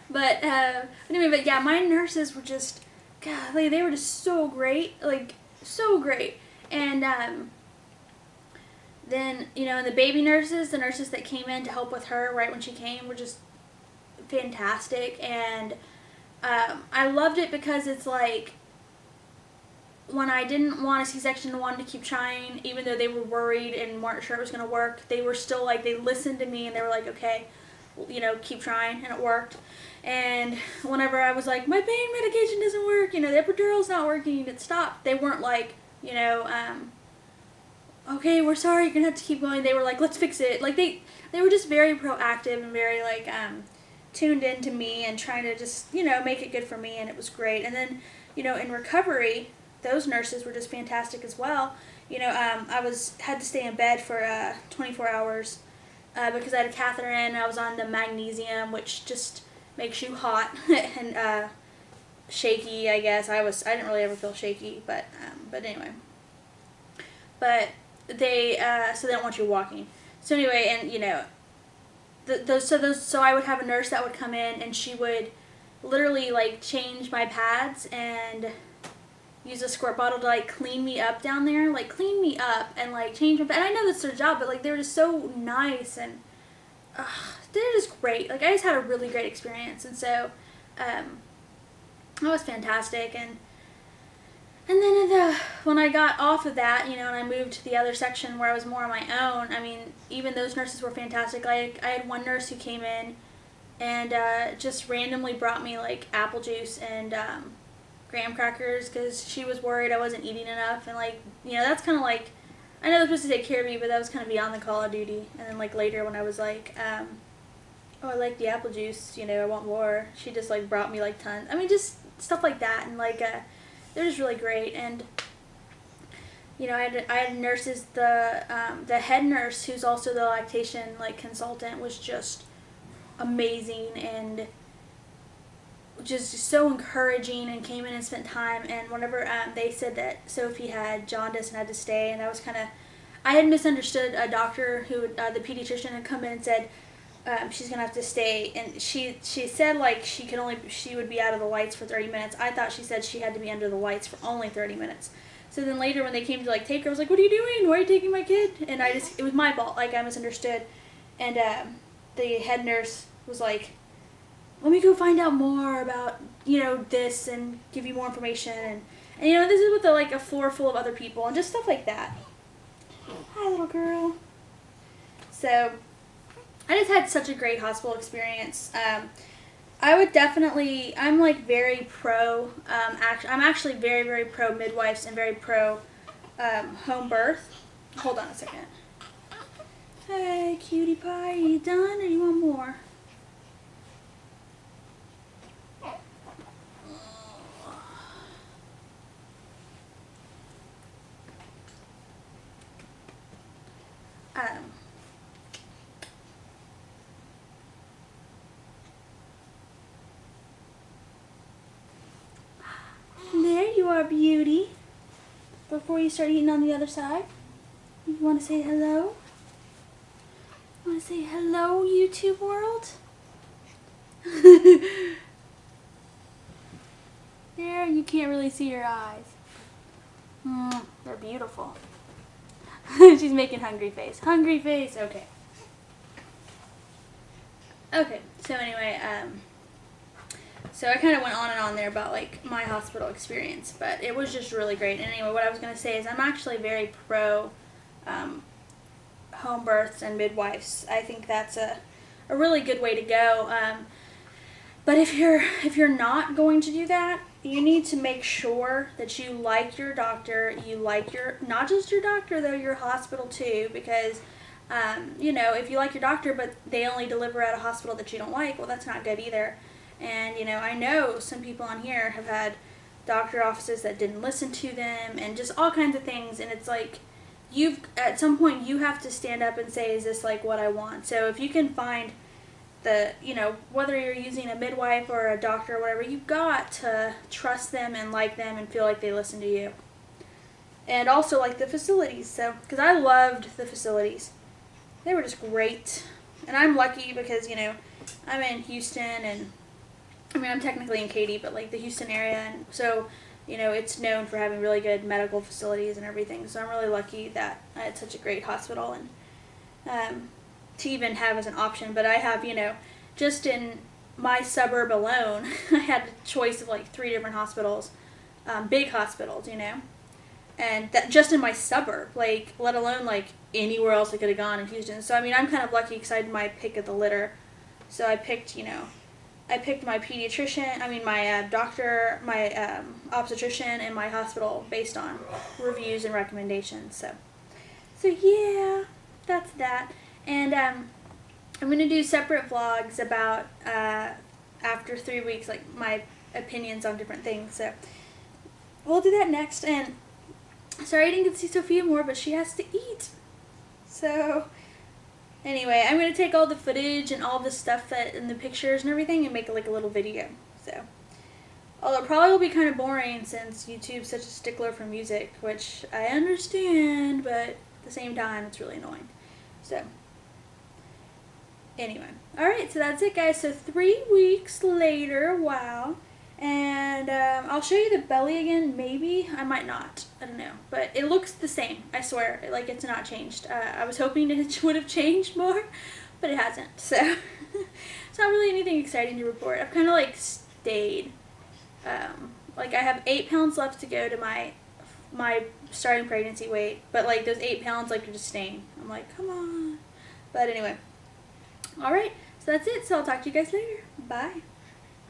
But anyway, but yeah, my nurses were just, golly, they were just so great, like so great. And then and the baby nurses, the nurses that came in to help with her right when she came, were just fantastic. And I loved it because it's like, when I didn't want a C-section and wanted to keep trying, even though they were worried and weren't sure it was going to work, they were still like, they listened to me and they were like, okay, keep trying, and it worked. And whenever I was like, my pain medication doesn't work, the epidural's not working, it stopped, they weren't like, okay, we're sorry, you're going to have to keep going. They were like, let's fix it. Like, they were just very proactive and very, like, tuned into me and trying to just, make it good for me, and it was great. And then, in recovery, those nurses were just fantastic as well. I had to stay in bed for 24 hours because I had a catheter in, and I was on the magnesium, which just makes you hot and shaky, I guess. I didn't really ever feel shaky, but anyway. But they don't want you walking. So anyway, and so I would have a nurse that would come in, and she would literally like change my pads and use a squirt bottle to like clean me up down there, like clean me up and like change my pads. And I know that's their job, but like they were just so nice, and they're just great. Like I just had a really great experience, and so that was fantastic. And then when I got off of that, and I moved to the other section where I was more on my own, I mean, even those nurses were fantastic. I had one nurse who came in and just randomly brought me, like, apple juice and graham crackers because she was worried I wasn't eating enough. And, like, that's kind of like, I know they're supposed to take care of me, but that was kind of beyond the call of duty. And then, like, later when I was like, oh, I like the apple juice, I want more, she just, like, brought me, like, tons. I mean, just stuff like that. And, like, they're just really great. And I had nurses. The head nurse, who's also the lactation like consultant, was just amazing and just so encouraging, and came in and spent time. And whenever they said that Sophie had jaundice and had to stay, and that was kind of, I had misunderstood a doctor who the pediatrician had come in and said she's gonna have to stay, and she said like she would be out of the lights for 30 minutes. I thought she said she had to be under the lights for only 30 minutes. So then later when they came to like take her, I was like, what are you doing? Why are you taking my kid? And it was my fault, like I misunderstood. And the head nurse was like, let me go find out more about this and give you more information, and this is with a floor full of other people and just stuff like that. Hi, little girl. So I just had such a great hospital experience. I would definitely, I'm like very pro, I'm actually very, very pro midwives and very pro home birth. Hold on a second. Hey, cutie pie, are you done or you want more? There you are, beauty. Before you start eating on the other side, you want to say hello? Want to say hello, YouTube world? There, you can't really see your eyes. They're beautiful. She's making hungry face. Hungry face, okay. Okay, so anyway, so I kind of went on and on there about like my hospital experience, but it was just really great. And anyway, what I was going to say is I'm actually very pro home births and midwives. I think that's a really good way to go. But if you're not going to do that, you need to make sure that you like your doctor. You like not just your doctor though, your hospital too, because if you like your doctor but they only deliver at a hospital that you don't like, well, that's not good either. And I know some people on here have had doctor offices that didn't listen to them and just all kinds of things, and it's like at some point you have to stand up and say, is this like what I want? So if you can find whether you're using a midwife or a doctor or whatever, you've got to trust them and like them and feel like they listen to you. And also like the facilities, so because I loved the facilities. They were just great. And I'm lucky because I'm in Houston, and I mean, I'm technically in Katy, but like the Houston area, and so, you know, it's known for having really good medical facilities and everything. So I'm really lucky that I had such a great hospital, and to even have as an option. But I have, you know, just in my suburb alone, I had a choice of like 3 different hospitals, big hospitals, you know, and that just in my suburb, like, let alone like anywhere else I could have gone in Houston. So I mean, I'm kind of lucky because I had my pick of the litter. So I picked, you know, I picked my pediatrician, I mean my doctor, my obstetrician, and my hospital based on reviews and recommendations. So yeah, that's that. And I'm going to do separate vlogs about after 3 weeks, like my opinions on different things. So we'll do that next. And sorry I didn't get to see Sophia more, but she has to eat. So anyway, I'm going to take all the footage and all the stuff that in the pictures and everything and make it like a little video. So, although it probably will be kind of boring since YouTube's such a stickler for music, which I understand, but at the same time, it's really annoying. So, anyway. Alright, so that's it, guys. So 3 weeks later, wow. And I'll show you the belly again, maybe. I might not. I don't know. But it looks the same, I swear. Like, it's not changed. I was hoping it would have changed more, but it hasn't. So, it's not really anything exciting to report. I've kind of, like, stayed. Like, I have 8 pounds left to go to my starting pregnancy weight. But, like, those 8 pounds, like, are just staying. I'm like, come on. But anyway. Alright, so that's it. So I'll talk to you guys later. Bye.